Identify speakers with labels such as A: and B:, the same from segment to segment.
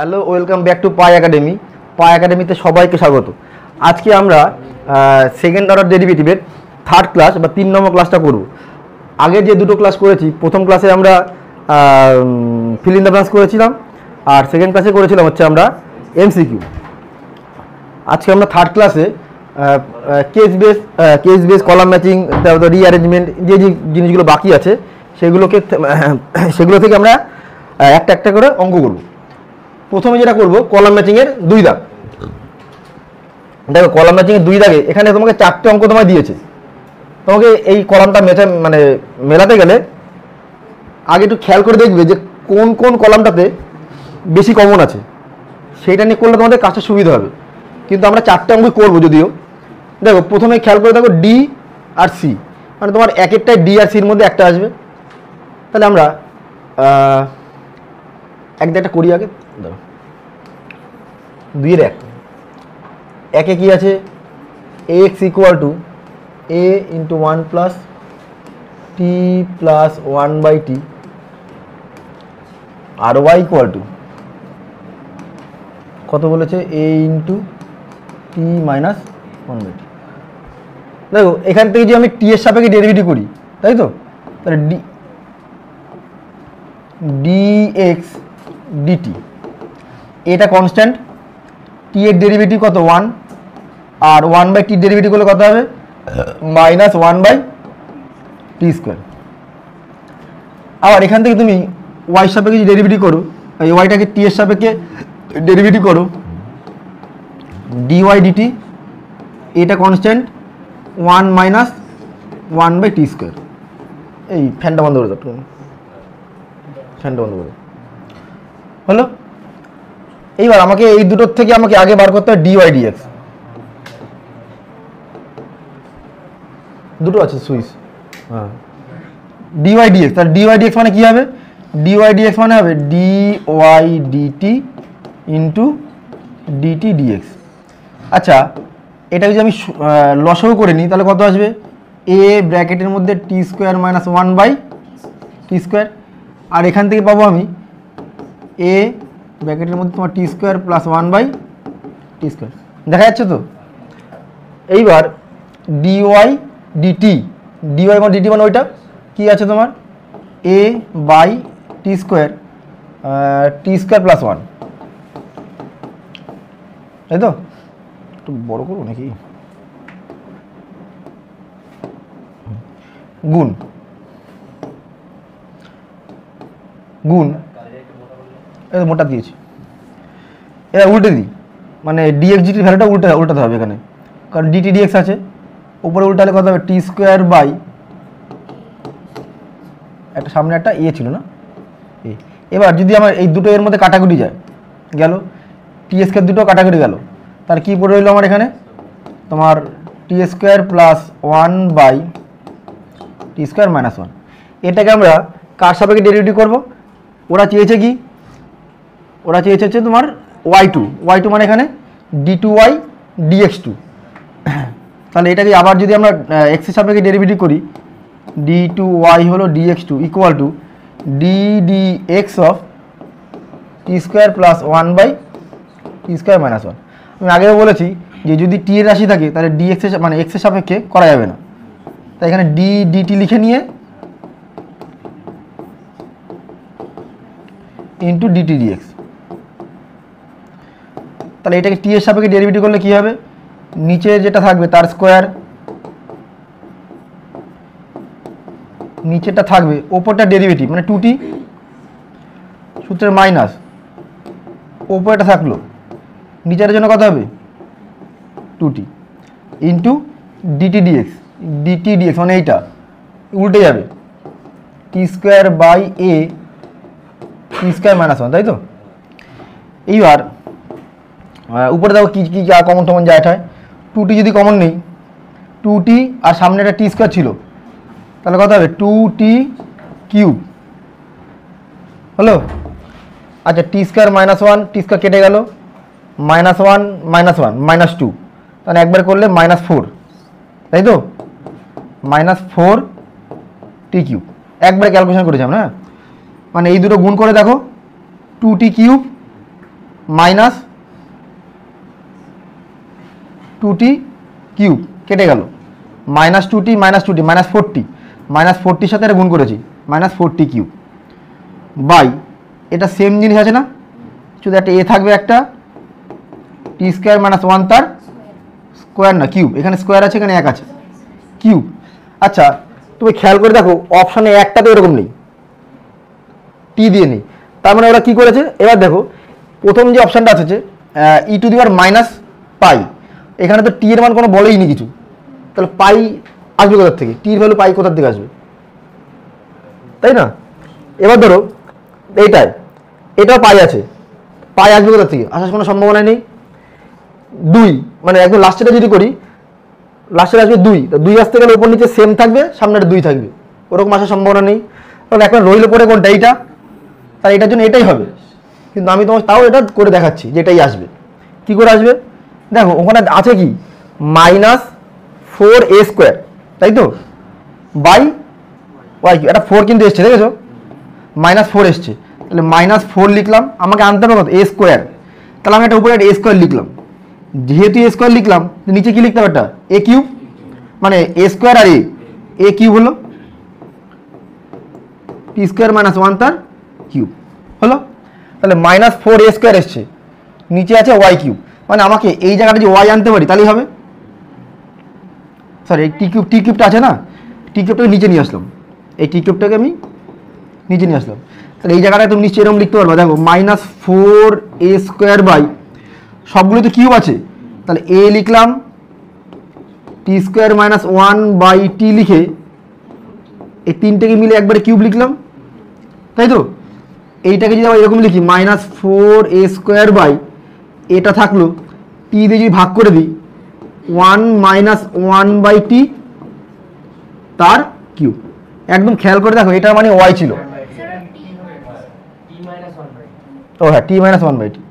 A: Hello, welcome back to Pi Academy. Pi একাডেমিতে সবাইকে স্বাগত। আজকে আমরা সেকেন্ড অর্ডার ডেরিভেটিভের থার্ড ক্লাস বা 3 নম্বর ক্লাসটা করব। আগে যে দুটো ক্লাস করেছি, প্রথম ক্লাসে আমরা ফিল ইন দ্য ব্ল্যাঙ্কস করেছিলাম, আর সেকেন্ড ক্লাসে করেছিলাম হচ্ছে আমরা এমসিকিউ। আজকে আমরা থার্ড ক্লাসে কেস বেস কলাম ম্যাচিং, তারপর রিঅ্যারেঞ্জমেন্ট, যে যে জিনিসগুলো বাকি আছে সেগুলো থেকে আমরা একটা একটা করে অঙ্ক করব। প্রথমে যেটা করব, কলাম ম্যাচিংয়ের 2 দাগ। দেখো, কলাম ম্যাচিংয়ের 2 দাগে এখানে তোমাকে 4টে অঙ্ক তোমায় দিয়েছে। তোমাকে এই কলামটা মেলাতে গেলে আগে একটু খেয়াল করে দেখবে যে কোন কোন কলামটাতে বেশি কমন আছে, সেইটা নিয়ে করলে তোমাদের কাজটা সুবিধা হবে। কিন্তু আমরা 4টে অঙ্ক করবো যদিও। দেখো, প্রথমে খেয়াল করে দেখো ডি আর সি, মানে তোমার এক একটাই ডি আর সির মধ্যে একটা আসবে। তাহলে আমরা একটা করি আগে। দেখো, 2-এর 1 একে কি আছে, x equal to a into 1 plus t plus 1/t আর ওয়াই ইকুয়াল টু কত বলেছে, এ ইন্টু টি মাইনাস 1/t। দেখো, এখান থেকে যদি আমি টি এর সাপেক্ষে ডেরিভেটিভ করি, তাই তো, তাহলে dx dt, এটা কনস্ট্যান্ট, টি এর ডেরিভেটিভ কত 1, আর 1/t ডেরিভেটিভ করলে কত হবে, মাইনাস 1/t²। আবার এখান থেকে তুমি ওয়াই সাপেক্ষে যদি ডেরিভেটিভ করো, এই ওয়াইটাকে টি এর সাপেক্ষে ডেরিভেটিভ করো, dy dt, এটা কনস্ট্যান্ট 1 মাইনাস 1/t²। এই ফ্যানটা বন্ধ করে দাও, ফ্যানটা বন্ধ করে হলো। এইবার আমাকে এই দুটোর থেকে আমাকে আগে বার করতে হবে dy dx। দুটো আছে সুইচ, হ্যাঁ, dy dx। তাহলে dy dx মানে কি হবে, dy dx মানে হবে dy dt into dt dx। আচ্ছা, এটা যদি আমি লসাগু করে নিই তাহলে কত আসবে, a ব্র্যাকেটের মধ্যে t² মাইনাস 1/t², আর এখান থেকে পাবো আমি a ব্র্যাকেটের মধ্যে তোমার t² প্লাস 1/t²। দেখা যাচ্ছে তো। এইবার dy dt, dy মানে dt মানে ওইটা কি আছে তোমার, a বাই t² প্লাস 1, তাই তো। একটু বড় করবো নাকি, গুণ গুণ মোটা দিয়েছি, এটা উল্টে দিই, মানে ডিএক্স জিটির ভ্যালুটা উল্টাতে হবে এখানে, কারণ ডিটি ডিএক্স আছে, উপরে উল্টালে কত হবে, t² বাই একটা সামনে একটা এ ছিল না, এ। এবার যদি আমার এই দুটো এর মধ্যে কাটাকুটি যায়, গেল টি² দুটো কাটাকুটি গেল, তার কি পড়ে রইলো আমার এখানে, তোমার t² প্লাস 1/t² মাইনাস 1। এটাকে আমরা কার সাপেক্ষে ডেরিভেটিভ করব, ওরা চেয়েছে কি, ওরা চেয়েছে হচ্ছে তোমার y2 মানে এখানে d2y dx2। তাহলে এটাকে আবার যদি আমরা x এর সাপেক্ষে ডেরিভেটিভ করি, d2y হলো dx2 equal to ddx of t² plus 1/t² minus 1। আমি আগেও বলেছি যে যদি টি এর রাশি থাকে তাহলে dx এর মানে x এর সাপেক্ষে করা যাবে না, তাই এখানে dt লিখে নিয়ে ইন্টু dt dx। তাহলে এটাকে টি এর সাপেক্ষে ডেরিভেটিভ করলে কি হবে, নিচে যেটা থাকবে তার স্কোয়ার, নিচেটা থাকবে, ওপরটা ডেরিভেটিভ মানে 2t, সূত্রের মাইনাস, ওপরটা থাকলো, নিচের জন্য কত হবে 2t ইন্টু dt dx মানে এইটা উল্টে যাবে, t² by a t² minus 1, তাই তো। এইবার উপরে দেখো কি কি কমন টমন যায়, এটা 2t যদি কমন নেই, 2t আর সামনে একটা t² ছিল, তাহলে কত হবে 2t³ হলো। আচ্ছা, t² মাইনাস 1, t² কেটে গেল, মাইনাস 1 মাইনাস 1 মাইনাস 2, তাহলে একবার করলে মাইনাস 4, তাই তো, মাইনাস 4t³ একবারে ক্যালকুলেশন করেছিলাম না, মানে এই দুটো গুণ করে দেখো 2t³ মাইনাস 2t কিউব কেটে গেল, minus 2t minus 2t minus 4t, minus 4tর সাথে এটা গুণ করেছি, মাইনাস 4t কিউব বাই এটা সেম জিনিস আছে না, শুধু একটা এ থাকবে, একটা টি স্কোয়ার মাইনাস 1 তার স্কোয়ার না কিউব, এখানে স্কোয়ার আছে এখানে 1 আছে কিউব। আচ্ছা তুমি খেয়াল করে দেখো অপশানে একটাতে এরকম নেই, টি দিয়ে নেই, তার মানে ওরা কী করেছে, এবার দেখো প্রথম যে অপশানটা আছে ই টু দি পাওয়ার মাইনাস পাই, এখানে তো টি এর মান কোনো বলেই নি কিছু, তাহলে পাই আসবে কোথার থেকে, টির ভ্যালু পাই কোথার থেকে আসবে, তাই না? এবার ধরো এইটাই, এটাও পাই আছে, পাই আসবে কোথার থেকে, আসার কোনো সম্ভাবনা নেই। 2 মানে একদম লাস্টেটা যদি করি, লাস্টের আসবে 2, 2 আসতে গেলে উপর নিচে সেম থাকবে, সামনের 2 থাকবে, ওরকম আসার সম্ভাবনা নেই। তাহলে এখন রইল পরে কোনটা, এইটা, তাই এটার জন্য এটাই হবে, কিন্তু আমি তোমার তাও এটা করে দেখাচ্ছি যে এটাই আসবে। কী করে আসবে দেখো, ওখানে আছে কি মাইনাস 4a স্কোয়ার, তাই তো, বাই ওয়াই কিউ, এটা 4 কিন্তু এসছে, দেখেছো মাইনাস 4 এসছে, তাহলে মাইনাস 4 লিখলাম, আমাকে আনতে হবে কত a স্কোয়ার, তাহলে আমি একটা উপরে একটা a স্কোয়ার লিখলাম, যেহেতু a স্কোয়ার লিখলাম নিচে কি লিখতে হবে, একটা a কিউব, মানে a স্কোয়ার আর a কিউব হলো টি স্কোয়ার মাইনাস 1 তার কিউব হলো, তাহলে মাইনাস 4a স্কোয়ার এসছে, নিচে আছে ওয়াই কিউব, মানে আমাকে এই জায়গাটা যে ওয়াই আনতে পারি তাহলেই হবে, সরি এই টি কিউবটা আছে না, টি কিউবটাকে নিচে নিয়ে আসলাম, এই টি কিউবটাকে আমি নিচে নিয়ে আসলাম, তাহলে এই জায়গাটায় তুমি নিশ্চয়ই এরকম লিখতে পারবা, দেখো মাইনাস 4a স্কোয়ার বাই সবগুলো তো কিউব আছে, তাহলে এ লিখলাম টি স্কোয়ার মাইনাস 1 বাই টি লিখে এই তিনটেকে মিলে একবারে কিউব লিখলাম, তাই তো। এইটাকে যদি আবার এরকম লিখি মাইনাস 4a স্কোয়ার বাই এটা থাকলো টি দিয়ে যদি ভাগ করে দিই 1 মাইনাস 1 বাই টি তার কিউব, একদম খেয়াল করে দেখো এটা মানে ওয়াই ছিল, ও হ্যাঁ টি মাইনাস 1 বাই টি,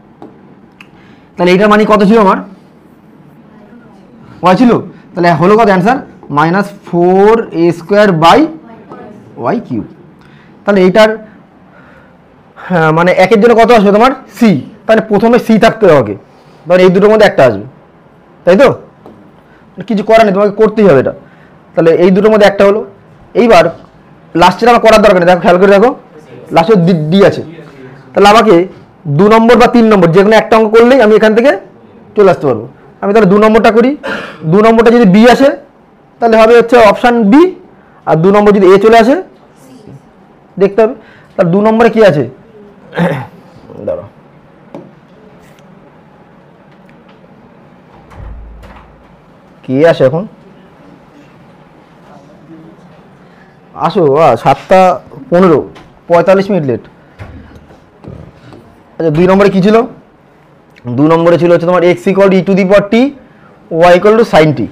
A: তাহলে এইটার মানে কত ছিল আমার, ওয়াই ছিল, তাহলে হলো কত answer minus 4a square by y cube. তাহলে এইটার মানে একের জন্য কত আসবে তোমার সি, তাহলে প্রথমে সি থাকতে হবে, তাহলে এই দুটোর মধ্যে একটা আসবে, তাই তো, কিছু করার নেই, তোমাকে করতেই হবে এটা, তাহলে এই দুটোর মধ্যে একটা হলো। এইবার লাস্টের আমার করার দরকার নেই, দেখো খেয়াল করে দেখো লাস্টে ডি আছে, তাহলে আমাকে 2 নম্বর বা 3 নম্বর যে কোনো একটা অঙ্ক করলেই আমি এখান থেকে চলে আসতে পারবো। আমি তাহলে 2 নম্বরটা করি, 2 নম্বরটা যদি বি আসে তাহলে হবে হচ্ছে অপশান বি, আর 2 নম্বর যদি এ চলে আসে দেখতে হবে, তাহলে 2 নম্বরে কি আছে দাঁড়াও, কে আসে এখন, আসো 7:15, 45 মিনিট লেট। আচ্ছা 2 নম্বরে কী ছিল, 2 নম্বরে ছিল হচ্ছে তোমার x equal to e to the power t, y equal to sine t,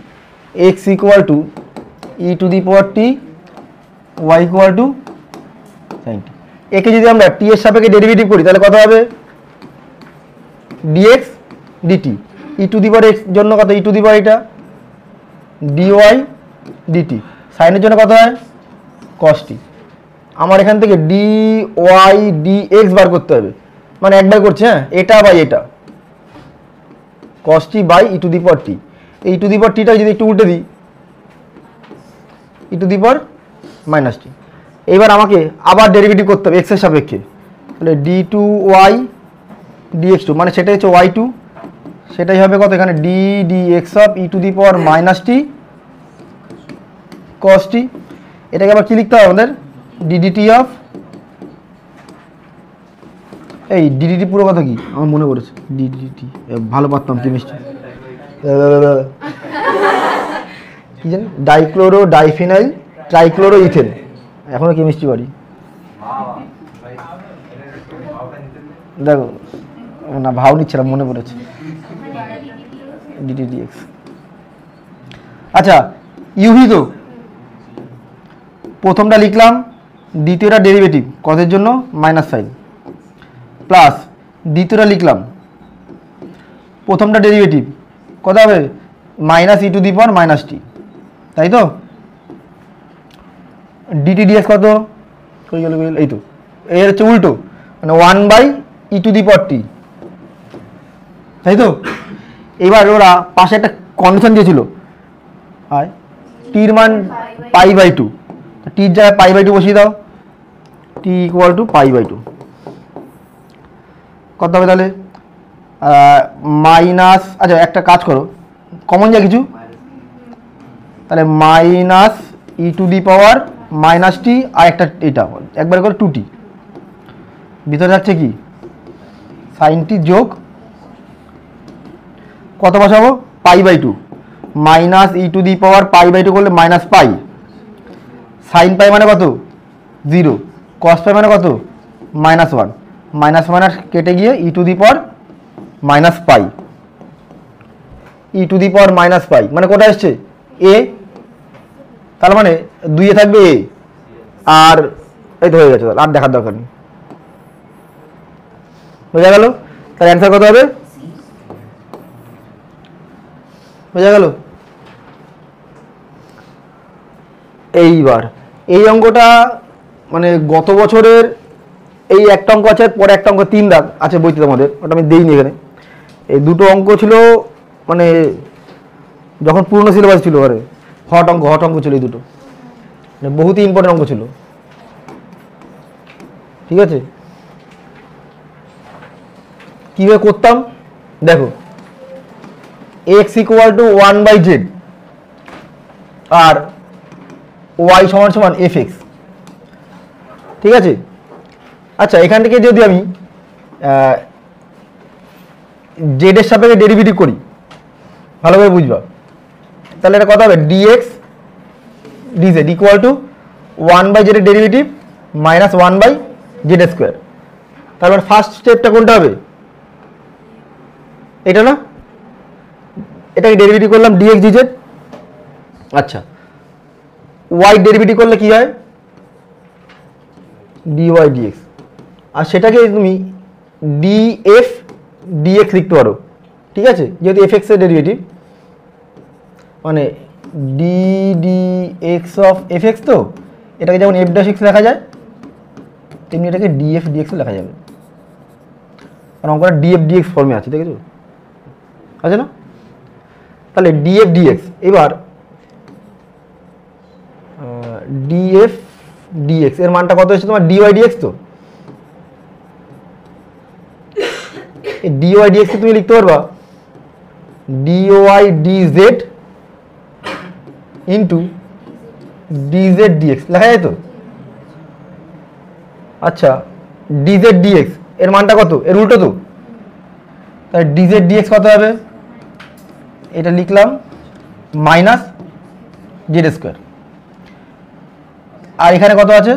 A: x equal to e to the power t, y equal to sine t. একে যদি আমরা টি এর সাপেক্ষে ডেরিভেটিভ করি তাহলে কত হবে dx dt, e to the power x জন্য কত ই টু দি পাওয়ার এটা ডিওয়াই ডিটি, সাইনের জন্য কত হয় কস টি। আমার এখান থেকে D Y d x bar করতে হবে, মানে একবার করছে, হ্যাঁ এটা বাই এটা কস টি by E to the power টি, এই টু দি পাওয়ার টিটা যদি একটু উল্টে দিই ই টু দি পাওয়ার মাইনাস টি। এইবার আমাকে আবার ডেরিভেটিভ করতে হবে এক্সের সাপেক্ষে, তাহলে d two y d x two, মানে সেটাই হচ্ছে ওয়াই টু, সেটাই হবে কত এখানে d d x of e to the power minus t cos t. এটাকে আবার কি লিখতে হবে আমাদের ডিডিটি অফ, এই ডিডিটি পুরো কথা কি আমার মনে পড়েছে, ডিডিটি ভালো পারতাম কেমিস্ট্রি, কি জানি ডাইক্লোরো ডাইফিনাইল ট্রাইক্লোরো ইথেন, এখনো কেমিস্ট্রি পারি, দেখো না ভাও নিচ্ছিলাম মনে পড়েছে ডিডিডিএক্স। আচ্ছা ইউভি তো প্রথমটা লিখলাম, দ্বিতীয়টা ডেরিভেটিভ কদের জন্য মাইনাস সাইন, প্লাস দ্বিতীয়টা লিখলাম প্রথমটা ডেরিভেটিভ কত হবে minus e to the power minus t, তাই তো। ডিটিডিএস কত এই তো এর হচ্ছে উল্টো, মানে 1 by E to the power টি, তাই তো? এবার ওরা পাশে একটা কন্ডিশন দিয়েছিল, আর টির মান π/2, টির জায়গায় π/2 বসিয়ে দাও, টি ইকুয়াল টু π/2। কত হবে তাহলে? মাইনাস, আচ্ছা একটা কাজ করো, কমন যা কিছু, তাহলে মাইনাস e⁻−t আর একটা এটা একবার করে 2t, ভিতরে যাচ্ছে কি sin t যোগ কত বসাবো π/2, মাইনাস e⁻π/2 করলে -π, sin π মানে কত 0, cos π মানে কত -1, মাইনাস মাইনাস কেটে গিয়ে e⁻−π, e⁻−π মানে কোথায় আসছে a, তার মানে 2 এ থাকবে a, আর এই তো হয়ে গেছে, আর দেখার দরকার নেই, বোঝা গেল? তার অ্যান্সার কত হবে? বোঝা গেল? এইবার এই অঙ্কটা মানে গত বছরের এই একটা অঙ্ক আছে, পরে একটা অঙ্ক 3 দাগ আছে বইতে তোমাদের, ওটা আমি দেইনি এখানে। এই দুটো অঙ্ক ছিল মানে যখন পুরনো সিলেবাস ছিল, আরে হট অঙ্ক ছিল এই দুটো, মানে বহুতই ইম্পর্টেন্ট অঙ্ক ছিল, ঠিক আছে? কীভাবে করতাম দেখো, x = 1/z আর y = fx, ঠিক আছে? আচ্ছা এখান থেকে যদি আমি z এর সাপেক্ষে ডেরিভেটিভ করি, ভালোভাবে বুঝবা, তাহলে এটা কত হবে dx dz = 1/z এর ডেরিভেটিভ মাইনাস 1/z²। তারপর ফার্স্ট স্টেপটা কোনটা হবে? এটা না, এটাকে ডেরিভেটিভ করলাম dx dz। আচ্ছা y ডেরিভেটিভ করলে কি হয় dy dx, আর সেটাকে তুমি df dx লিখতে পারো, ঠিক আছে? যেহেতু fx এর ডেরিভেটিভ মানে d dx অফ fx, তো এটাকে যেমন f'(x) লেখা যায় তেমনি এটাকে df dx লেখা যাবে, কারণ অঙ্কটা df dx ফর্মে আছে, দেখেছো আছে না? তাহলে df dx, এবার df dx এর মানটা কত হচ্ছে তোমার dy dx, তো এই dy dx কে তুমি লিখতে পারবা dy dz into dz dx লেখা যায় তো? আচ্ছা dz dx এর মানটা কত, এর উল্টো তো, তাহলে dz dx কত হবে? এটা লিখলাম মাইনাস z², আর এখানে কত আছে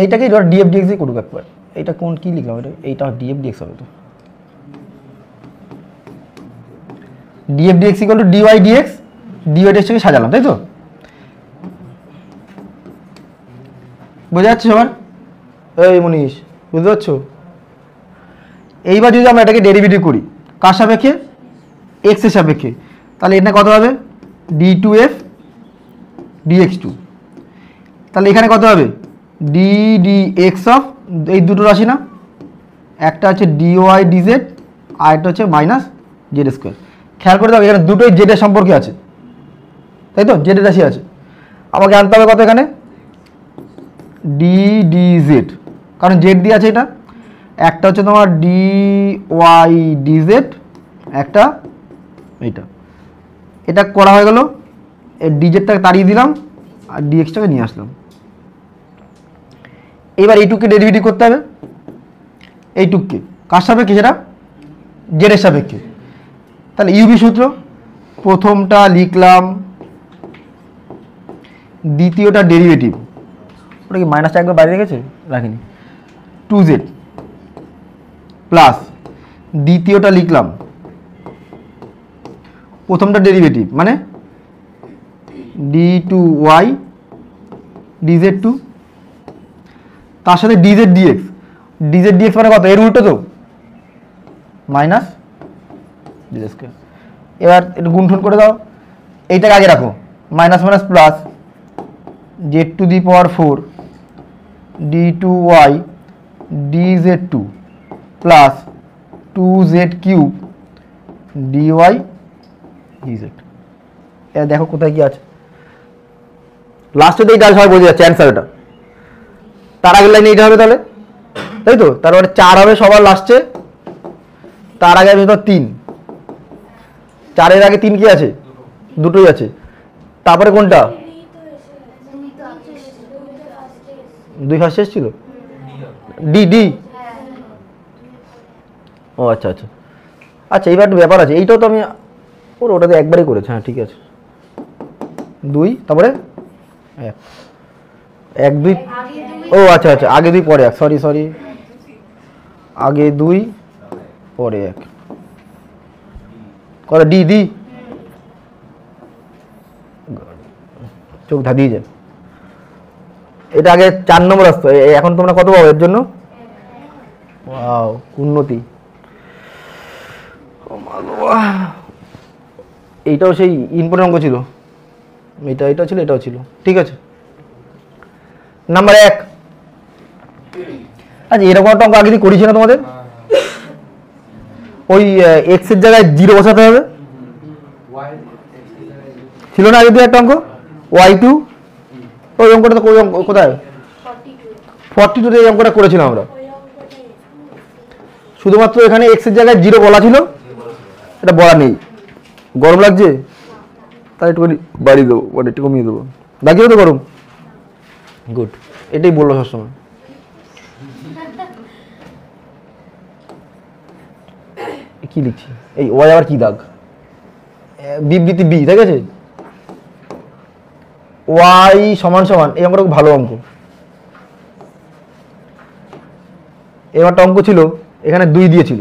A: এইটাকে df dx দিয়ে করুক একবার, এইটা কোন কি লিখলাম, এইটা df dx হবে, তো df dx = dy dx, dy dx কে সাজালাম, তাই তো? বোঝা যাচ্ছে সবার? এই মনীষ বুঝতে পারছো? এইবার যদি আমরা এটাকে ডেরিভেটিভ করি কার সাপেক্ষে? x এর সাপেক্ষে, তাহলে এটা কত হবে d2f dx2, তাহলে এখানে কত হবে d dx অফ এই দুটো রাশি না, একটা হচ্ছে dy dz আর একটা হচ্ছে -z²। খেয়াল করে দাও এখানে দুটোই z এর সম্পর্কে আছে, তাই তো? z এর রাশি আছে, আমাকে আনতে হবে কত এখানে d dz, কারণ z দিয়ে আছে, এটা একটা হচ্ছে তোমার dy dz, একটা এটা করা হয়ে গেল, এই dz-টাকে তাড়িয়ে দিলাম আর dx-টাকে নিয়ে আসলাম। এবার এইটুককে ডেরিভেটিভ করতে হবে, এইটুককে কার সাপেক্ষে? সেটা z এর সাপেক্ষে, তাহলে ইউভি সূত্র, প্রথমটা লিখলাম, দ্বিতীয়টা ডেরিভেটিভ, ওটা কি মাইনাসটা একবার বাইরে রেখেছে? রাখিনি, 2z প্লাস দ্বিতীয়টা লিখলাম, প্রথমটা ডেরিভেটিভ মানে d2y dz2, তার সাথে dz dx মানে কত, এর উল্টো তো মাইনাস dz²। এবার একটু গুণফল করে দাও, এইটাকে আগে রাখো, minus minus plus z⁴ d2y dz2, তো প্লাস 2z³ dy dz। এটা দেখো কোথায় কি আছে, লাস্টে তো এইটা সবাই বোঝা যাচ্ছে অ্যান্সার এটা। তার আগের লাইনে এইটা হবে তাহলে, তাই তো? তারপরে 4 হবে সবার লাস্টে, তার আগে ভেতর 3, 4-এর আগে 3 কি আছে? দুটোই আছে। তারপরে কোনটা? 2 ফার্স্টে এসেছিল, ডি ডি। ও আচ্ছা আচ্ছা আচ্ছা, এইবার একটা ব্যাপার আছে, এইটাও তো আমি ওটাতে একবারই করেছি। হ্যাঁ ঠিক আছে, 2 তারপরে 1, 1 2। ও আচ্ছা আচ্ছা, আগে 2 পরে 1, সরি সরি, আগে 2 পরে 1, কত? ডি ডি, চোখ ধাঁধিয়ে যায়। এটা আগে 4 নম্বর আসতো, এখন তোমরা কত পাবো এর জন্য? ওয়াও, উন্নতি। এইটাও সেই ইম্পর্টেন্ট অঙ্ক ছিল, এটা ছিল, এটাও ছিল। ঠিক আছে, নাম্বার 1। আচ্ছা, এরকম একটা অঙ্ক আগে দিয়ে করেছি না তোমাদের? ওই এক্স এর জায়গায় 0 বসাতে হবে, ছিল না আগে দিয়ে একটা অঙ্ক? y2, ওই অঙ্কটা তো কোথায়? 42-তে এই অঙ্কটা করেছিলাম আমরা। শুধুমাত্র এখানে এক্স এর জায়গায় 0 বলা ছিল, এটা বলা নেই। গরম লাগছে তাই একটু বাড়িয়ে দেবো, মানে একটু কমিয়ে দেবো। লাগিয়ে তো গরম, গুড। এটাই বললো সবসময়। কি লিখছি? এই ওয়াই আবার কি দাগ? বিবৃতি বি, ঠিক আছে? ওয়াই সমান সমান, এই অঙ্কটা খুব ভালো অঙ্ক। এবারটা অঙ্ক ছিল, এখানে 2 দিয়েছিল,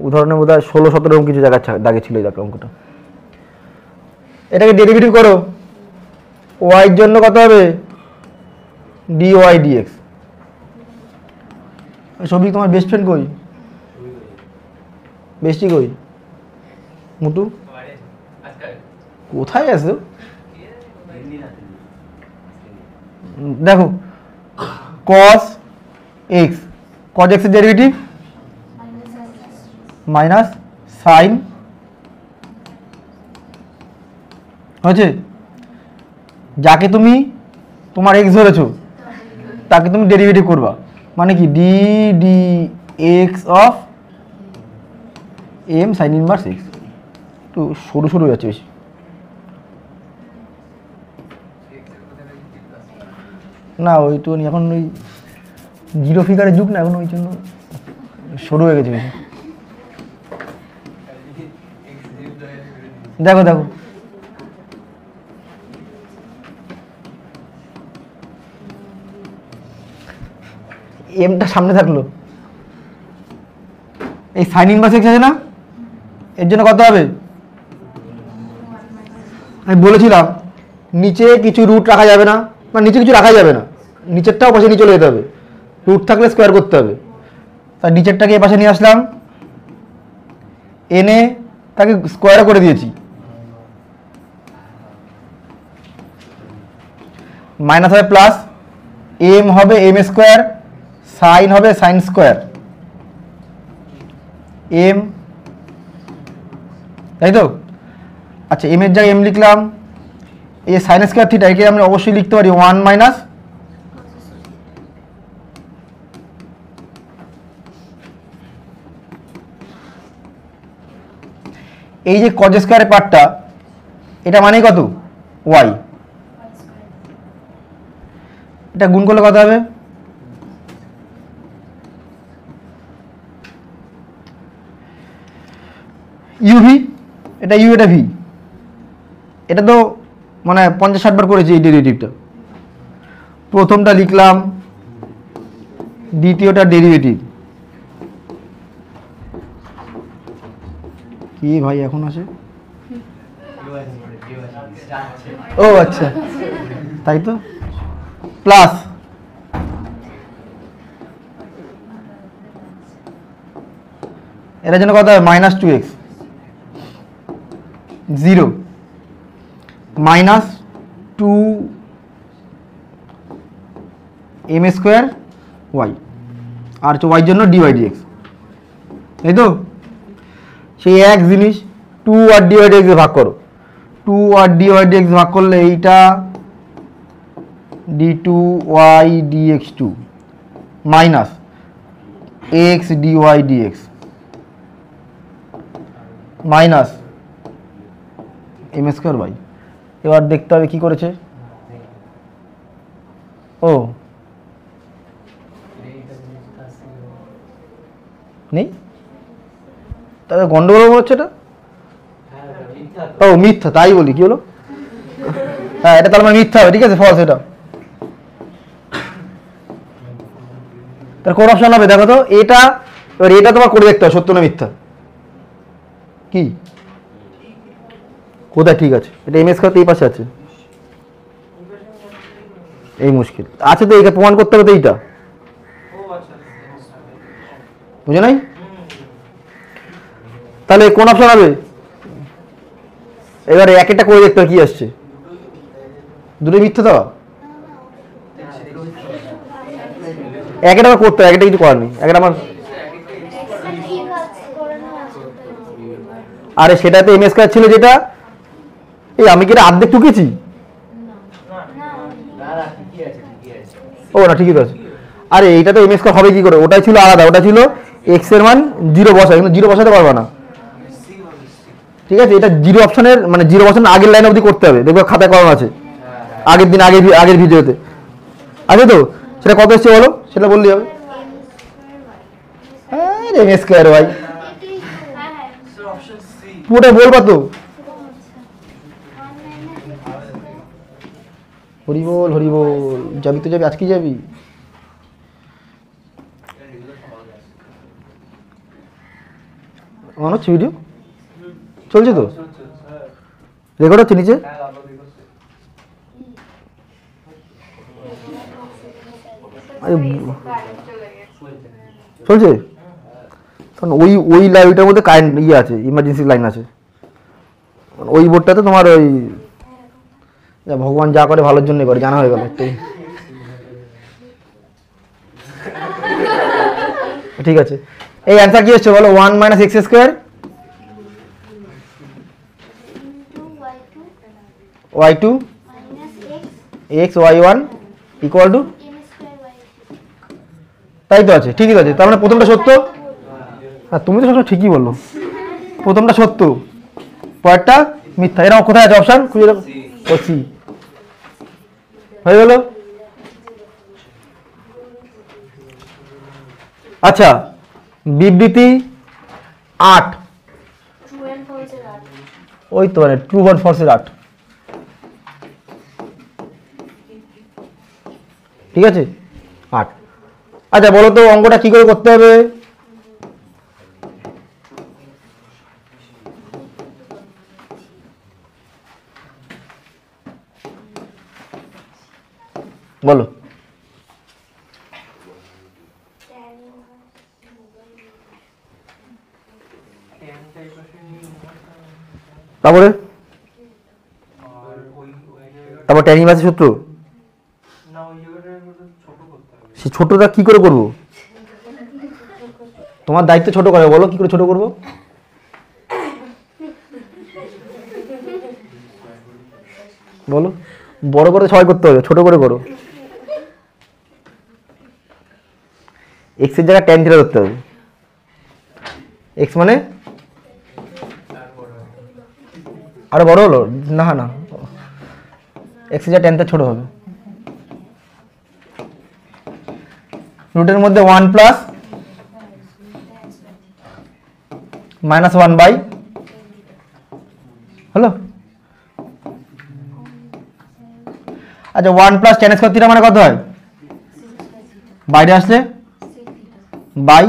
A: উদাহরণে বোধ হয় 16-17 কিছু জায়গায় দাগে ছিল এই অঙ্কটা। এটাকে ডেরিভেটিভ করো, ওয়াই এর জন্য কত হবে? dy dx। সবই তোমার বেস্ট ফ্রেন্ড কই? বেস্টি কই? মুটু কোথায় আছো? দেখো, cos x, cos x এর ডেরিভেটিভ মাইনাস সাইন, হয়েছে? যাকে তুমি তোমার x ধরেছো তাকে তুমি ডেরিভেটিভ করবা, মানে কি d d x of m sine inverse x. একটু সরু সরু যাচ্ছে বেশি। না ওইটু এখন ওই 0 ফিগারের যুগ না এখন, ওই জন্য সরু হয়ে গেছে বেশি। দেখো দেখো, এমটা সামনে থাকলো, এই সাইন ইনভার্স এক্স আছে না, এর জন্য কত হবে? আমি বলেছিলাম নিচে কিছু রুট রাখা যাবে না, মানে নিচে কিছু রাখা যাবে না, নিচেরটাও পাশে নিয়ে চলে যেতে হবে, রুট থাকলে স্কোয়ার করতে হবে। তার নিচেরটাকে এ পাশে নিয়ে আসলাম, এনে তাকে স্কোয়ারও করে দিয়েছি, মাইনাস হবে প্লাস, এম হবে এম স্কোয়ার, সাইন হবে সাইন স্কোয়ার এম, তাই তো? আচ্ছা, এম এর জায়গায় এম লিখলাম, এই সাইন স্কোয়ার থিটা একে আমরা অবশ্যই লিখতে পারি 1 মাইনাস এই যে কজ স্কোয়ারের পার্টটা, এটা মানে কত? ওয়াই। এটা গুণ করলে কত হবে? ইউভি, এটা ইউ এটা ভি, এটা তো মানে 50-60 বার করেছি এই ডেরিভেটিভটা। প্রথমটা লিখলাম, দ্বিতীয়টা ডেরিভেটিভ। কি ভাই এখন আসে? ও আচ্ছা, তাই তো, প্লাস এটার জন্য কত হবে? Minus 2x, 0 minus 2 m square y, আর হচ্ছে ওয়াইয়ের জন্য ডিওয়াই ডিএক্স, এই তো সেই এক জিনিস। 2 আর ডিওয়াই ডিএক্স ভাগ করো, 2 আর ডিওয়াই ডিএক্স ভাগ করলে এইটা d2y dx2 minus x dy dx minus m square by. এবার দেখতে হবে কি করেছে। ও নেই, তাহলে গন্ডগোল হচ্ছে এটা। ও মিথ্যা, তাই বলি, কি হলো? হ্যাঁ এটা তাহলে মিথ্যা হবে, ঠিক আছে, ফলস এটা। তার কোন অপশন হবে দেখো তো, এটা। এবার এটা তোমার করে দেখতে হবে সত্য না মিথ্যা। কি কোথায় ঠিক আছে? এটা এম স্কোয়ার এই পাশে আছে, এই মুশকিল আছে তো, এইটা প্রমাণ করতে হবে তো, এইটা বুঝে নাই? তাহলে কোন অপশন হবে? এবারে এক একটা করে দেখতে হবে কি আসছে। দুটোই মিথ্যা দেওয়া, একটা আমার করতে হবে, একটা কিছু করার নেই, একটা আমার। আরে সেটাতে এম স্কোয়ার ছিল যেটা, এই আমি কি এটা অর্ধেক টুকেছি? ও না ঠিকই তো আছে। আরে এইটা তো এম স্কোয়ার হবে কি করে? ওটাই ছিল আলাদা, ওটা ছিল এক্স এর মান 0 বসা, কিন্তু 0 বসাতে পারবা না, ঠিক আছে? এটা 0 অপশনের মানে 0 বসানোর আগের লাইন অবধি করতে হবে, দেখবে খাতায় করানো আছে আগের দিন, আগের ভিডিওতে আছে তো। সেটা কত এসছে বলো, সেটা বললেই হবে। এম স্কোয়ার ওয়াই পুরোটা বলবা তো। হরি বল হরি বল, যাবি তো যাবি, আজকে যাবি? মনে হচ্ছে ভিডিও চলছে তো, রেকর্ড হচ্ছে নিচে। চলছে, কারণ ওই লাইনটার মধ্যে কারেন্ট ইয়ে আছে, ইমার্জেন্সি লাইন আছে। ওই বোর্ডটাতে তোমার ওই ভগবান যা করে ভালোর জন্য করে, জানা হয়ে গেল। ঠিক আছে, এই অ্যান্সার কি হচ্ছে বলো? 1 minus x square y2 x y1 equal to, তাই তো আছে, ঠিকই আছে। তার মানে প্রথমটা সত্য। হ্যাঁ তুমি তো সবসময় ঠিকই বললো, প্রথমটা সত্য, পরেরটা মিথ্যা। এরকম কোথায় আছে অপশন খুঁজে দেখো, ও সি হয়ে গেল। আচ্ছা বিবৃতি 8, ওই তো মানে ট্রু অ্যান্ড ফলসের 8, ঠিক আছে 8। আচ্ছা বলো তো অঙ্কটা কি করে করতে হবে? বলো। তারপরে তারপর ট্যান ইনভার্সের সূত্র, সে ছোটটা কি করে করব? তোমার দায়িত্ব ছোট করে, বলো কি করে ছোট করব? বলো, বড় করে সবাই করতে হবে, ছোট করে করো। এক্স এর জায়গায় ট্যান থিটা ধরতে হবে, এক্স মানে আরো বড় হলো না, না এক্স এর জায়গায় ট্যান থিটা ছোট হবে। রুটের মধ্যে 1 প্লাস মাইনাস 1 বাই হলো। আচ্ছা 1 প্লাস ট্যান স্কয়ার থিটা মানে কত হয়? বাইরে আসলে বাই,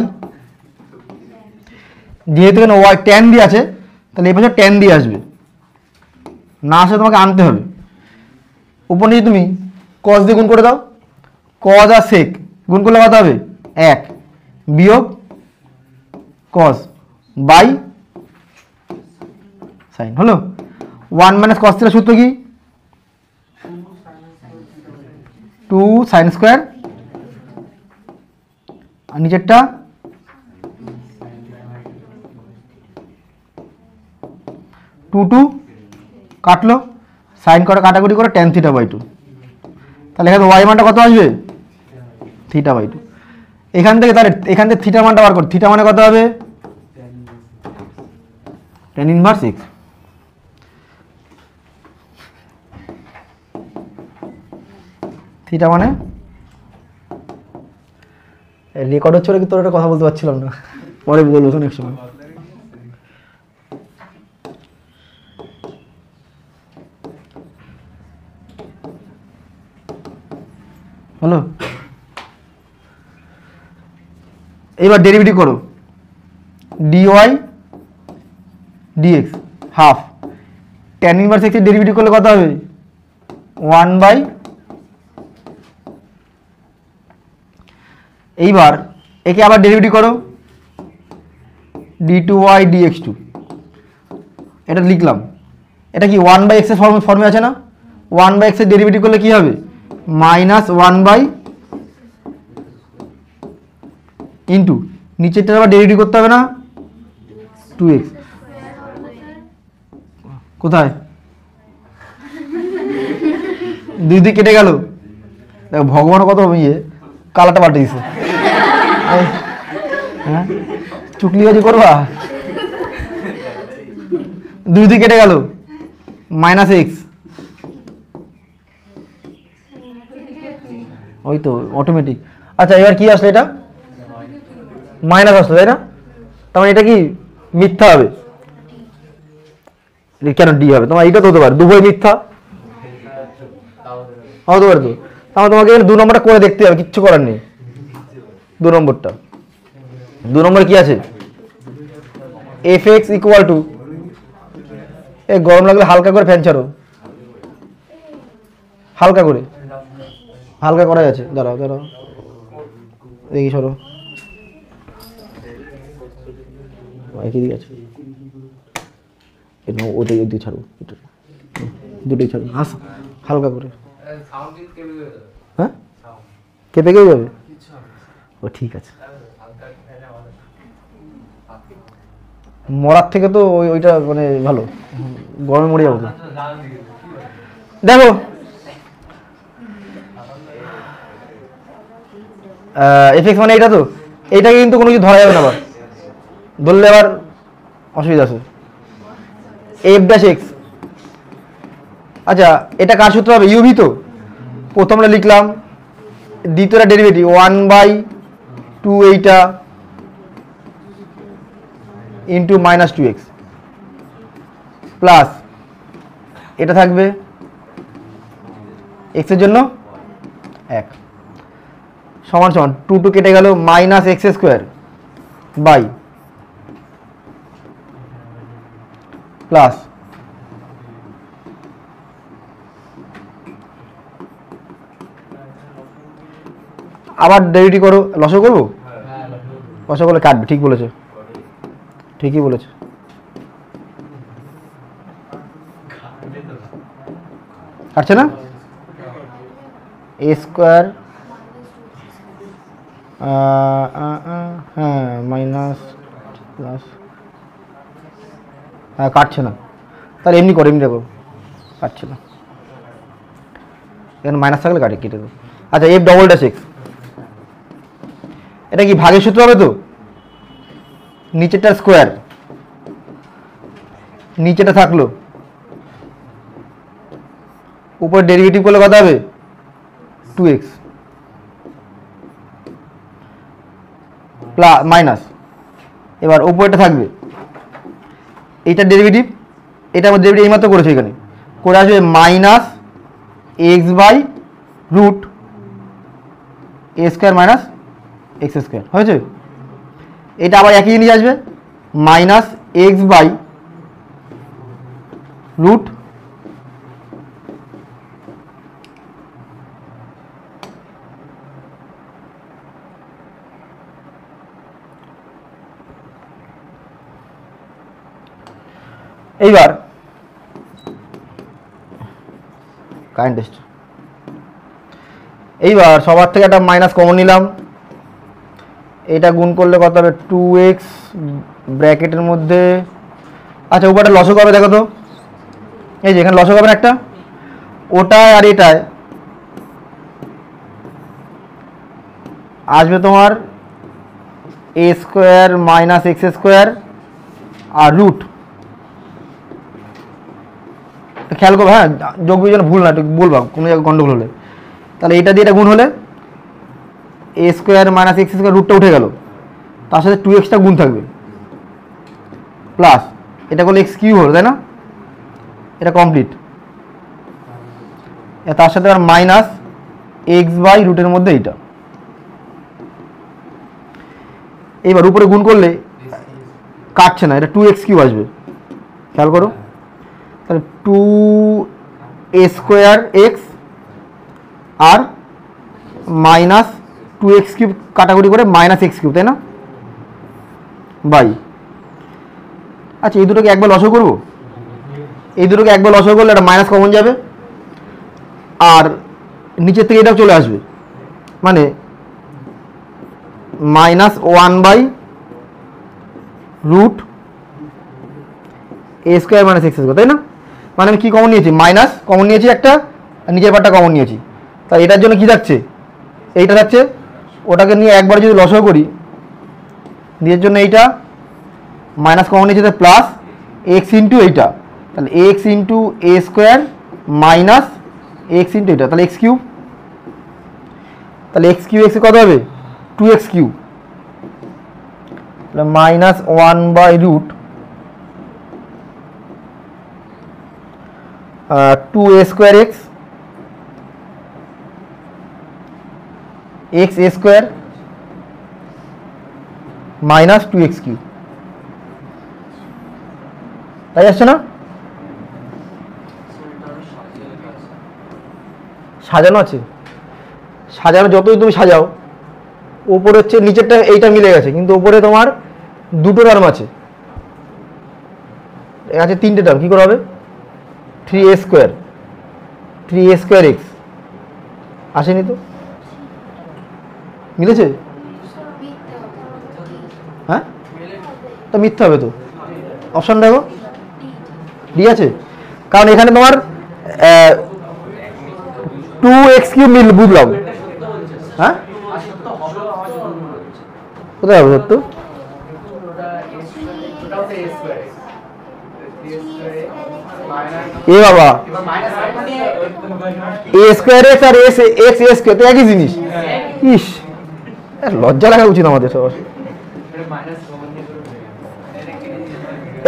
A: যেহেতু এখানে ওয়াই ট্যান দিয়ে আছে তাহলে এই পাশে ট্যান দিয়ে আসবে, না আসলে তোমাকে আনতে হবে। উপর নিচে তুমি কস দিয়ে গুণ করে দাও, কস আর সেক গুণ করলে কত হবে? 1 বিয়োগ কস বাই সাইন, হলো। 1 মাইনাস কস থিটার সূত্র কি? 2 সাইন স্কোয়ার আর নিচেরটা টু টু কাটলো, সাইন করে কাটাকুটি করে tan θ/2। তাহলে এখানে ওয়াই মানটা কত আসবে? θ/2। এখান থেকে তাহলে এখান থেকে থিটা মানটা বার কর, থিটা মানে কত হবে? tan inverse x। থিটা মানে রেকর্ড হচ্ছে কি তোর একটা কথা বলতে পারছিলাম না, পরে বলবো তো নেক্সট সময়। হলো, এবার ডেরিভেটিভ করো, dy dx half, tan inverse x এর ডেরিভেটিভ করলে কত হবে? 1/, এইবার একে আবার ডেরিভেটিভ করো, d2y dx2, এটা লিখলাম, এটা কি 1/x এর ফর্মে আছে না? 1/x এর ডেরিভেটিভ করলে কি হবে? -1/, ইন্টু নিচেরটা আবার ডেরিভেটিভ করতে হবে না, 2x। কোথায়? দুই দিক কেটে গেল। দেখো ভগবান কত ইয়ে কালারটা পাল্টে দিছে। হ্যাঁ চুকলিবাজি করবা? দুই দিক কেটে গেল, -x, ওই তো অটোমেটিক। আচ্ছা এবার কি আসলো? এটা মাইনাস আসলো, তাই না? তার মানে এটা কি মিথ্যা হবে? কেন ডি হবে? তোমার এইটা তো হতে পারে, দুটোই মিথ্যা হতে পারে তো। তাহলে তোমাকে এখানে 2 নম্বরটা করে দেখতে হবে, কিচ্ছু করার নেই। 2 নম্বরটা, 2 নম্বরে কি আছে? fx ইকুয়াল টু, এ গরম লাগলে হালকা করে ফ্যান ছাড়ো, হালকা করে, হালকা করা আছে। দাঁড়াও দাঁড়াও দেখি, সরো, একই দিকে আছে, ওটাই ওই ছাড়ো, দুটোই ছাড়ো, হালকা করে। হ্যাঁ কেঁপে গিয়ে যাবে? ও ঠিক আছে, মরার থেকে তো ওইটা মানে ভালো, গরমে মরে যাবো। দেখো এফএক্স মানে এইটা তো, এইটাকে কিন্তু কোনো কিছু ধরা যাবে না, আবার ধরলে আবার অসুবিধা আছে। f'(x), আচ্ছা এটা কার সূত্র হবে? ইউভি তো। প্রথমটা লিখলাম, দ্বিতীয়টা ডেরিভেটিভ 1/2 এইটা ইন্টু -2x প্লাস এটা থাকবে x এর জন্য 1 সমান সমান 2 কেটে গেল, -x² বাই প্লাস আবার ডেরিভেটিভ করো, লসও করবো, লসও করলে কাটবে। ঠিক বলেছো, ঠিকই বলেছো। কাটছে না? a² হ্যাঁ মাইনাস প্লাস, হ্যাঁ কাটছে না। তাহলে এমনি করো, এমনি দেখো, কাটছে না, এখানে মাইনাস থাকলে কাটে, কেটে দেবো। আচ্ছা f'(x), এটা কি ভাগের সূত্র হবে তো? নিচেরটা স্কোয়ার, নিচেটা থাকলো, উপর ডেরিভেটিভ করলে কত হবে? 2x প্লাস মাইনাস, এবার উপরটা থাকবে, এইটার ডেরিভেটিভ, এটা আমার ডেরিভেটিভ এইমাত্র করেছে, এখানে করে আসবে -x/√a² মাইনাস x², হয়েছে? এটা আবার একই জিনিস আসবে, -x/√, এইবার কারেন্ট টেস্ট, এইবার সবার থেকে একটা মাইনাস কমন নিলাম, এটা গুণ করলে কত হবে 2x ব্র্যাকেটের মধ্যে, আচ্ছা উপরটা লসক হবে দেখো তো, এই যে এখানে লসক হবে একটা, ওটায় আর এটায় আসবে তোমার a square minus x square আর রুট, খেয়াল করবো হ্যাঁ, যোগ বিয়োজন ভুল না, একটু বলবা কোনো জায়গায় গন্ডগোল হলে। তাহলে এটা দিয়ে এটা গুণ হলে a square minus x square রুটটা উঠে গেল, তার সাথে 2xটা গুণ থাকবে প্লাস এটা করলে এক্স কিউ হলো, তাই না? এটা কমপ্লিট। তার সাথে আর মাইনাস এক্স বাই রুটের মধ্যে এইটা। এইবার উপরে গুণ করলে কাটছে না, এটা 2x কিউ আসবে, খেয়াল করো। তাহলে 2a স্কোয়ার এক্স আর মাইনাস 2x কিউব কাটাকুটি করে মাইনাস এক্স কিউব, তাই না? বাই, আচ্ছা এই দুটোকে একবার লসও করবো, এই দুটোকে একবার লসও করলে এটা মাইনাস কমন যাবে আর নিচের থেকে এটাও চলে আসবে, মানে minus 1 by root a square minus x square, তাই না? মানে আমি কি কমন নিয়েছি, মাইনাস কমন নিয়েছি একটা, আর নিচের পার্টটা কমন নিয়েছি। তাই এটার জন্য কি থাকছে, এইটা থাকছে, ওটাকে নিয়ে একবার যদি লসও করি, নিজের জন্য এইটা মাইনাস কমন নিয়েছে প্লাস এক্স ইন্টু এইটা, তাহলে x into a square minus x into এটা, তাহলে এক্স কিউ, তাহলে এক্স কিউ এক্স কত হবে 2x কিউ, তাহলে minus 1 by root 2a square x x a square minus 2x q, তাই আসছে না? সাজানো আছে, সাজানো যতই তুমি সাজাও, উপরে হচ্ছে নিচেরটা এইটা মিলে গেছে, কিন্তু উপরে তোমার দুটো টার্ম আছে, আছে তিনটে টার্ম, কি করে হবে 3a স্কোয়ার এক্স আসেনি তো, মিলেছে? হ্যাঁ তো মিথ্যা হবে তো, অপশন দেখো ডি আছে, কারণ এখানে তোমার 2x কিউব মিল, বুঝলাম। হ্যাঁ কোথায় হবে সত্য, এ বাবা এ square x R x a square তো একই জিনিস, ইস লজ্জা লাগা উচিত আমাদের সবার।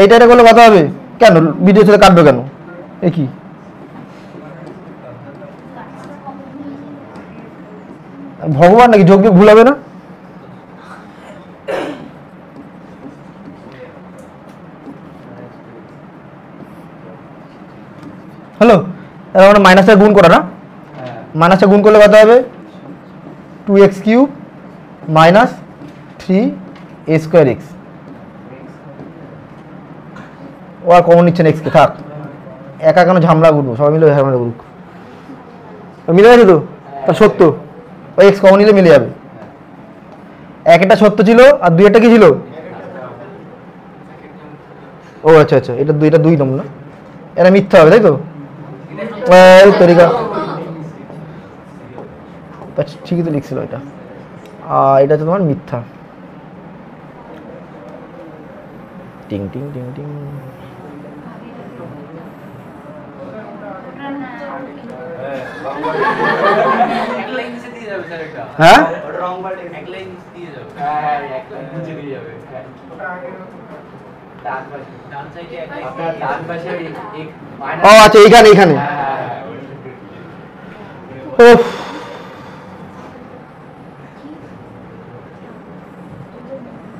A: এইটা করলে কথা হবে কেন, ভিডিও ছেলে কাটবে কেন, এ কি ভগবান নাকি, যোগ ভুল হবে না? হ্যালো, মানে মাইনাসটা গুণ করা না, মাইনাসটা গুণ করলে কত হবে 2x cube minus 3a square x, ও আর কমন নিচ্ছে না এক্সকে, থাক একা কেন ঝামেলা ঘুরবো, সবাই মিলে ঝামেলা ঘুরুক, মিলে গেছে তো, তা সত্য ওই এক্স কমন নিলে মিলে যাবে, একটা সত্য ছিল আর দুইটা কি ছিল, ও আচ্ছা আচ্ছা এটা দুই নম্বর না, এটা মিথ্যা হবে তাই তো, তরিকা ঠিকই তো লিখছিল এটা, এটা হচ্ছে তোমার মিথ্যা, টিং টিং টিং টিং। হ্যাঁ ও আচ্ছা এইখানে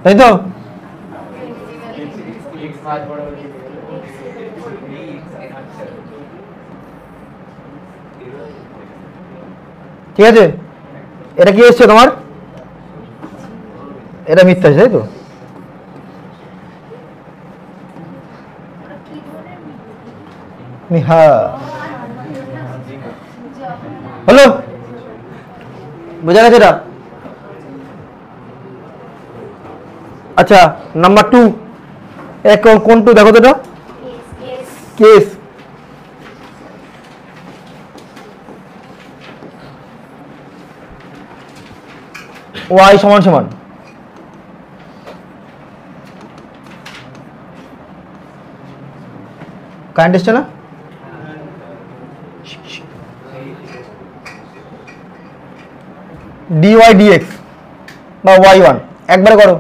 A: তাই তো, ঠিক আছে। এটা কি এসছে তোমার, এটা মিথ্যা তাই তো, হ্যাঁ হলো, বোঝা গেছে এটা। আচ্ছা নাম্বার 2 কোন টু দেখো তো এটা কেস y সমান সমান কারেন্ট এসছে না dy dx বা y1 একবারে করো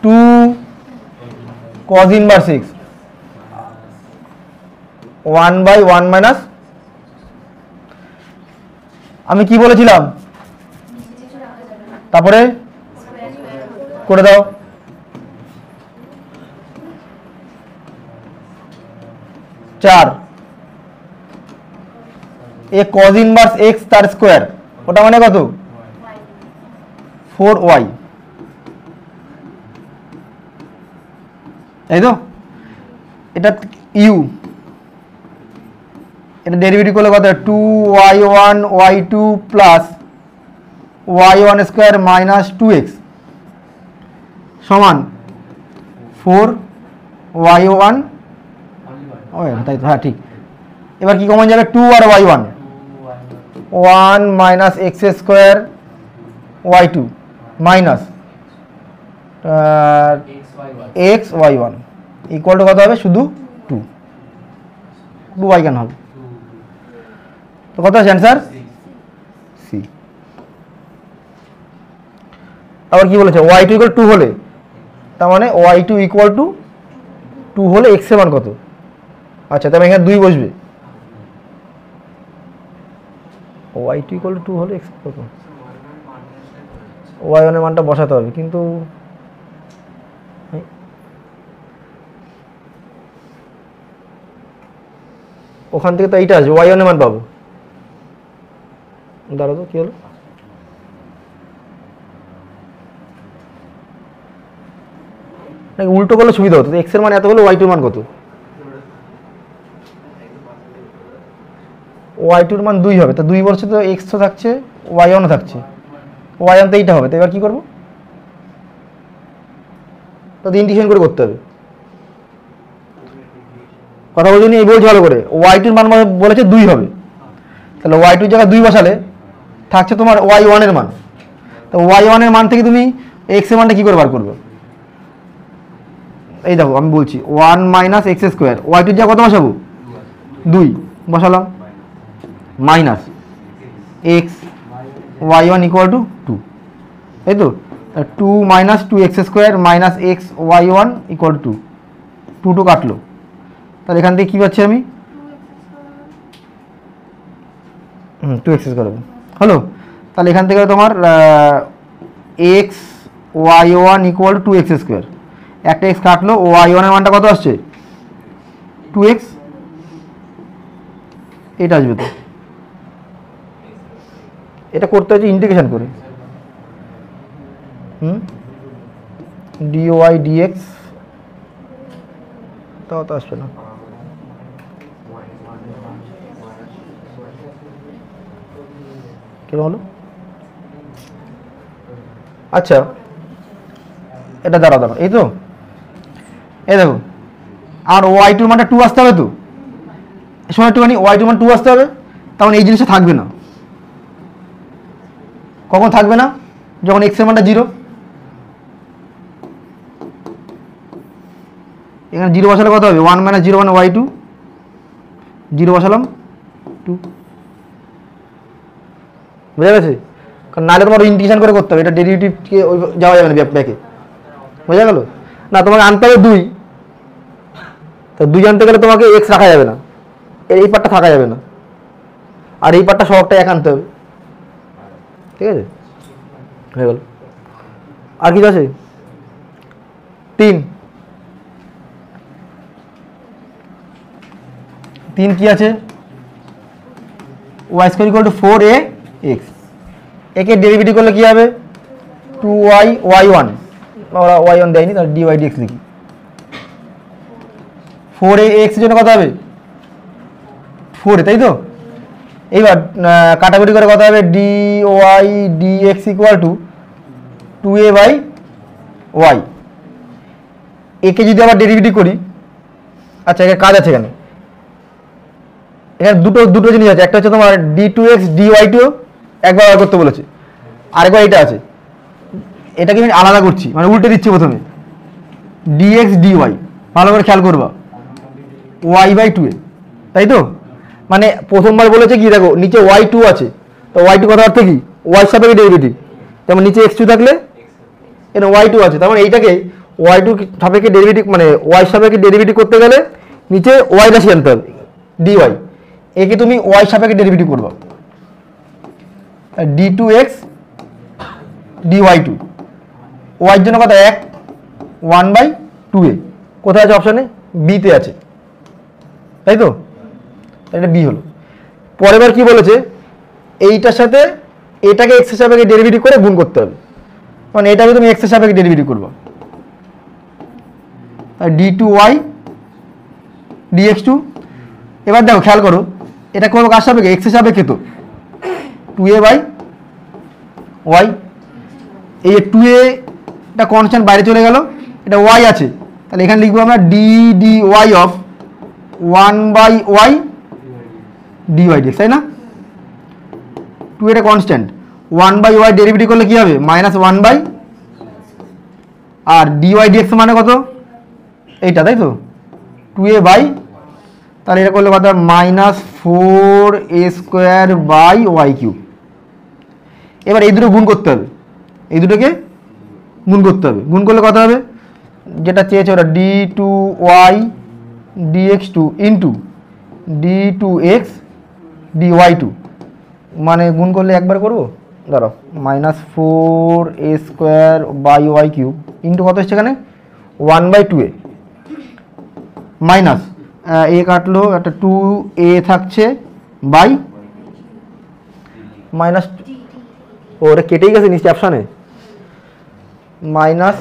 A: 2 cos inverse 6 1/1 মাইনাস আমি কি বলেছিলাম তারপরে করে দাও চার এ cos ইনভার্স x তার স্কয়ার ওটা মানে কত 4y এই তো এটা u এটা ডেরিভেটিভ করলে কত 2y1 y2 plus y1 square minus 2x সমান 4y1 তাই তো হ্যাঁ ঠিক এবার কি কমন যাবে 2 আর y1 1 minus x square y2 minus x y1 equal to কত হবে শুধু 2 2y কেন হবে তো কত আছে অ্যান্সার সি আবার কি বলেছে y2 ইকুয়াল 2 হলে তার মানে y2 ইকুয়াল টু 2 হলে x এর মান কত আচ্ছা তবে এখানে 2 বসবে y2 ইকুয়াল টু 2 হলে x কত y1 এর মানটা বসাতে হবে কিন্তু ওখান থেকে তো এইটা আসবে y1 এর মান পাবো দাঁড়াও তো কি হলো নাকি উল্টো করলে সুবিধা হতো x এর মান এত হলে y2 এর মান কত y2 এর মান 2 হবে তা 2 বলছে তো x তো থাকছে y1 ও থাকছে y1 তো এইটা হবে তো এবার কি করব তো ইন্টিগ্রেশন করে করতে হবে কথা বলছিনি এই বলছি ভালো করে y2 এর মান বলেছে 2 হবে তাহলে y2 এর জায়গায় 2 বসালে থাকছে তোমার y1 এর মান তো y1 এর মান থেকে তুমি x এর মানটা কি করে বার করবে এই দেখো আমি বলছি 1 মাইনাস x স্কয়ার y2 এর জায়গায় কত বসাবো 2 বসালাম minus x y1 equal to 2 এই তো 2 minus 2x square minus x y1 equal to 2 2 কাটলো তাহলে এখান থেকে কি পাচ্ছি আমি 2x স্কয়ার হলো তাহলে এখান থেকে তোমার x y1 equal to 2x square একটা x কাটলো y1 এর মানটা কত আসছে 2x এটা আসবে তো এটা করতে হচ্ছে ইন্টিগ্রেশন করে dy dx তাও তো আসবে না কেন হলো আচ্ছা এটা দাঁড়াও এই তো এই দেখো আর y2 এর মানটা 2 আসতে হবে তো সময় একটুখানি y2 এর মান 2 আসতে হবে তখন এই জিনিসটা থাকবে না কখন থাকবে না যখন x এর মানটা 0 এখানে 0 বসালে কত হবে 1 মাইনাস 0 মানে y2 0 বসালাম 2 বুঝা গেছে কারণ নাহলে তোমার ইন্টিগ্রেশন করে করতে হবে এটা ডেরিভেটিভকে ওই যাওয়া যাবে না ব্যাকে বুঝা গেল না তোমাকে আনতে হবে 2 তো 2 আনতে গেলে তোমাকে x রাখা যাবে না এই পার্টটা থাকা যাবে না আর এই পার্টটা সবটা এক আনতে হবে ঠিক আছে হয়ে গেল আর কি আছে 3 কি আছে y square equal to 4ax একে ডেরিভেটিভ করলে কি হবে 2y y1 ওরা y1 দেয়নি তাহলে dy dx লিখি 4ax এর জন্য কত হবে 4 তাই তো এইবার কাটাকুটি করে কত হবে dy dx equal to 2a by y, একে যদি আবার ডেরিভেটিভ করি, আচ্ছা এখানে কাজ আছে, এখানে দুটো জিনিস আছে, একটা হচ্ছে তোমার d2x dy2 একবার বার করতে বলেছে, আরেকবার এটা আছে, এটাকে আমি আলাদা করছি, মানে উল্টে দিচ্ছি প্রথমে dx dy, ভালো করে খেয়াল করবা, y/2a, তাই তো? মানে প্রথমবার বলেছে কি, দেখো নিচে y2 আছে, তো y2 কথা অর্থ কি, y সাপেক্ষে ডেরিভেটিভ, যেমন নিচে x2 থাকলে এখানে y2 আছে, তার মানে এইটাকে y2 সাপেক্ষে ডেরিভেটিভ, মানে y সাপেক্ষে ডেরিভেটিভ করতে গেলে নিচে y রাশি আনতে হবে dy, একে তুমি y সাপেক্ষে ডেরিভেটিভ করবা, d2x dy2, y এর জন্য কত 1, 1/2a, কোথায় আছে অপশানে, বি তে আছে, তাই তো? এটা বি হলো। পরের বার কি বলেছে, এইটার সাথে এটাকে এক্স এর সাপেক্ষে ডেরিভেটিভ করে গুণ করতে হবে, মানে এটাকে তুমি এক্স এর সাপেক্ষে ডেরিভেটিভ করবে, d2y dx2। এবার দেখো খেয়াল করো, এটা করবো কার সাপেক্ষে, এক্স এর সাপেক্ষে, তো 2a/y, এই 2a টা কনস্ট্যান্ট বাইরে চলে গেল, এটা y আছে, তাহলে এখানে লিখবো আমরা d dy of 1/y dy dx, তাই না? 2 এটা কনস্ট্যান্ট, 1/y ডেরিভেটিভ করলে কি হবে, -1/, আর dy dx মানে কত, এইটা, তাই তো 2a/, তাহলে এটা করলে কত, -4a²/y³। এবার এই দুটো গুণ করতে হবে, এই দুটোকে গুণ করতে হবে, গুণ করলে কত হবে, যেটা চেয়েছে ওরা d2y dx2 into d2x dy2, মানে গুণ করলে একবার করবো, ধরো -4a²/y³ ইন্টু কত এসছে এখানে, 1/2a, মাইনাস এ কাটলো, একটা 2a থাকছে বাই মাইনাস, ও ওটা কেটেই গেছে নিচে অপশানে, মাইনাস,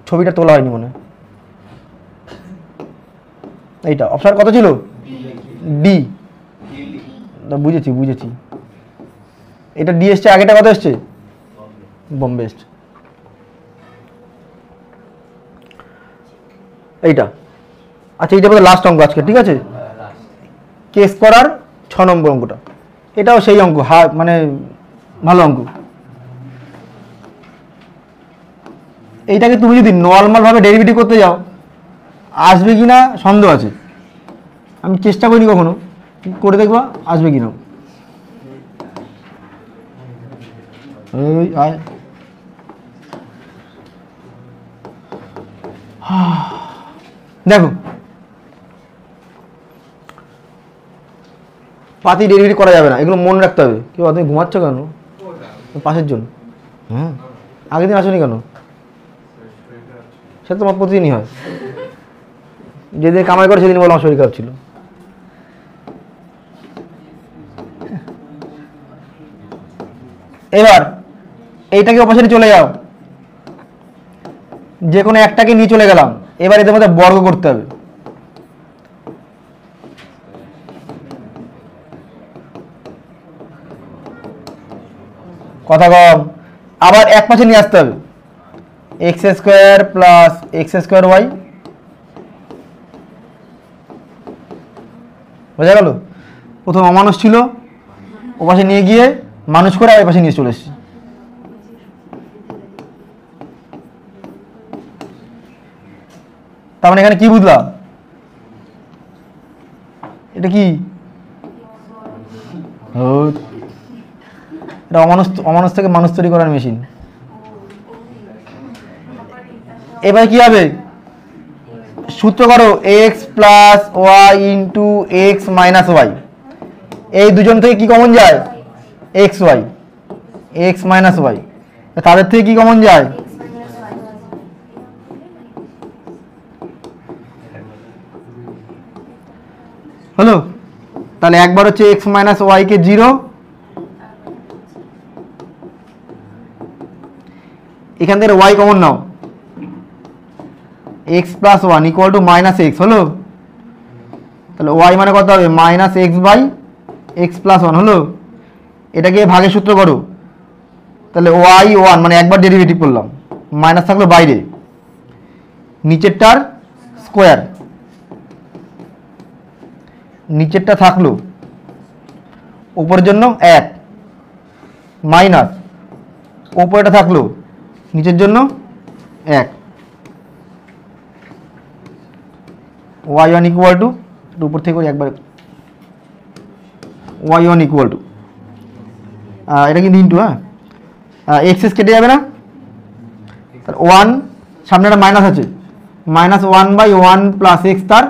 A: ছবিটা তোলা হয়নি মনে, এইটা অপশান কত ছিল, ডি, বুঝেছি, এটা ডি এসছে, আগেটা কত এসছে, বোম্বে এসছে, এইটা। আচ্ছা এইটা বোধহয় লাস্ট অঙ্ক আজকে, ঠিক আছে, কেস করার 6 নম্বর অঙ্কটা, এটাও সেই অঙ্ক, মানে ভালো অঙ্ক। এইটাকে তুমি যদি নর্মাল ভাবে ডেরিভেটিভ করতে যাও, আসবে কিনা সন্দেহ আছে, আমি চেষ্টা করিনি কখনো, করে দেখবা আসবে কিনা। দেখো পাতি ডেরিভেটিভ করা যাবে না, এগুলো মনে রাখতে হবে। কেউ তুমি ঘুমাচ্ছ কেন, পাশের জন্য? হ্যাঁ, আগের দিন আসোনি কেন? সেটা তোমার প্রতিদিনই হয়, যেদিন কামাই করে সেদিন বলো আমার শরীর খারাপ ছিল। এবার এইটাকে অপাশে চলে যাও, যে কোনো একটাকে নিয়ে চলে গেলাম, এবার এদের মধ্যে বর্গ করতে হবে। কথা কম, আবার এক পাশে নিয়ে আসতে হবে, x² প্লাস x²y, বোঝা গেল? প্রথম অমানুষ ছিল, ও পাশে নিয়ে গিয়ে মানুষ করে আর পাশে নিয়ে চলে এসেছি। তার মানে এখানে কি বুঝলাম, এটা কি, এটা অমানুষ থেকে মানুষ তৈরি করার মেশিন। এবার কি হবে, সূত্র করো x plus y into x minus y, এই দুজন থেকে কি কমন যায়, x y, x minus y, তাদের থেকে কি কমন যায়, হলো? তাহলে একবার হচ্ছে এক্স মাইনাস ওয়াই কে 0, এখান থেকে ওয়াই কমন নাও, x plus one equal to minus x, হলো? তাহলে ওয়াই মানে কত হবে, -x/x + 1, হলো? এটাকে ভাগের সূত্র করো, তাহলে y1 মানে একবার ডেরিভেটিভ করলাম, মাইনাস থাকলো বাইরে, নিচেরটার স্কোয়ার, নিচেরটা থাকলো, উপরের জন্য 1 মাইনাস উপরেটা থাকলো, নিচের জন্য 1, y1 ইকুয়াল টু, উপর থেকে করি একবার, y1 ইকুয়াল টু, এটা কিন্তু ইন্টু, হ্যাঁ এক্সেস কেটে যাবে না, 1 সামনে একটা মাইনাস আছে, -1/1 প্লাস এক্স তার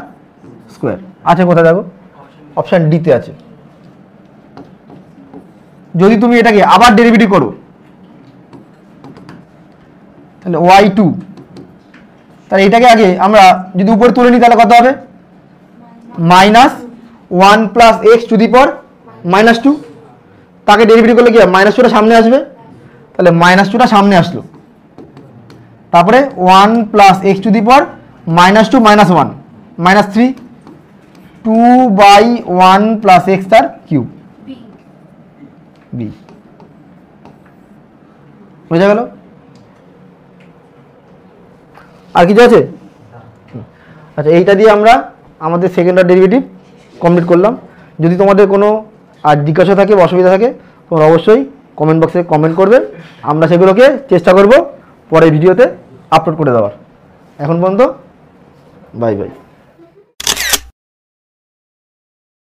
A: স্কোয়ার আছে কোথায় দেখো, অপশান ডিতে আছে। যদি তুমি এটাকে আবার ডেরিভেটিভ করো তাহলে y2, তাহলে এটাকে আগে আমরা যদি উপরে তুলে নিই তাহলে কত হবে, -1 প্লাস এক্স টু দি পাওয়ার -2, তাকে ডেরিভেটিভ করলে কি হয়, -2টা সামনে আসবে, তাহলে -2টা সামনে আসলো, তারপরে 1 plus x two the power -2 -1 -3, 2/1 plus x তার কিউব, বি বুঝা গেল? আর কিছু আছে? আচ্ছা, এইটা দিয়ে আমরা আমাদের সেকেন্ড অর্ডার ডেরিভেটিভ কমপ্লিট করলাম। যদি তোমাদের কোনো আর জিজ্ঞাসা থাকে বা অসুবিধা থাকে তোমরা অবশ্যই কমেন্ট বক্সে কমেন্ট করবে, আমরা সেগুলোকে চেষ্টা করব পরের ভিডিওতে আপলোড করে দেওয়ার। এখন পর্যন্ত বাই বাই।